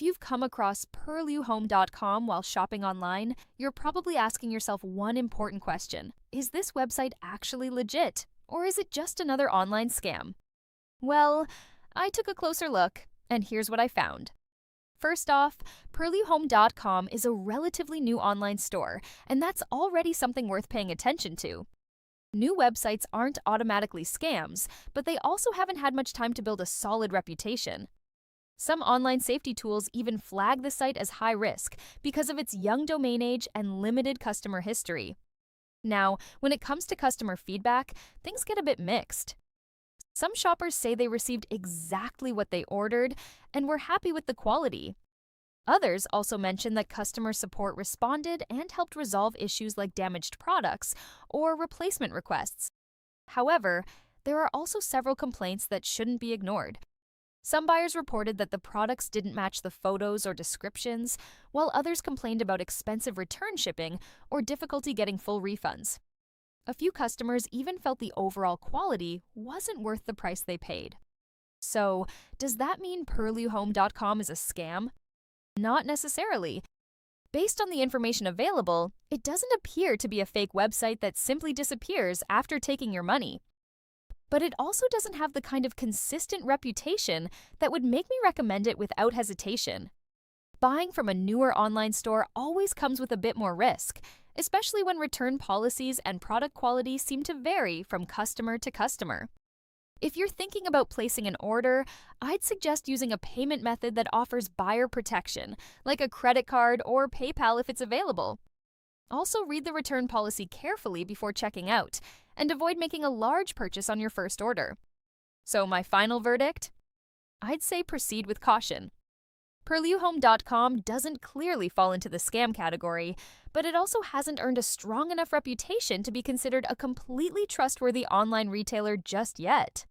If you've come across PurlieuHome.com while shopping online, you're probably asking yourself one important question. Is this website actually legit? Or is it just another online scam? Well, I took a closer look, and here's what I found. First off, PurlieuHome.com is a relatively new online store, and that's already something worth paying attention to. New websites aren't automatically scams, but they also haven't had much time to build a solid reputation. Some online safety tools even flag the site as high risk because of its young domain age and limited customer history. Now, when it comes to customer feedback, things get a bit mixed. Some shoppers say they received exactly what they ordered and were happy with the quality. Others also mention that customer support responded and helped resolve issues like damaged products or replacement requests. However, there are also several complaints that shouldn't be ignored. Some buyers reported that the products didn't match the photos or descriptions, while others complained about expensive return shipping or difficulty getting full refunds. A few customers even felt the overall quality wasn't worth the price they paid. So, does that mean PurlieuHome.com is a scam? Not necessarily. Based on the information available, it doesn't appear to be a fake website that simply disappears after taking your money. But it also doesn't have the kind of consistent reputation that would make me recommend it without hesitation. Buying from a newer online store always comes with a bit more risk, especially when return policies and product quality seem to vary from customer to customer. If you're thinking about placing an order, I'd suggest using a payment method that offers buyer protection, like a credit card or PayPal if it's available. Also, read the return policy carefully before checking out, and avoid making a large purchase on your first order. So my final verdict? I'd say proceed with caution. PurlieuHome.com doesn't clearly fall into the scam category, but it also hasn't earned a strong enough reputation to be considered a completely trustworthy online retailer just yet.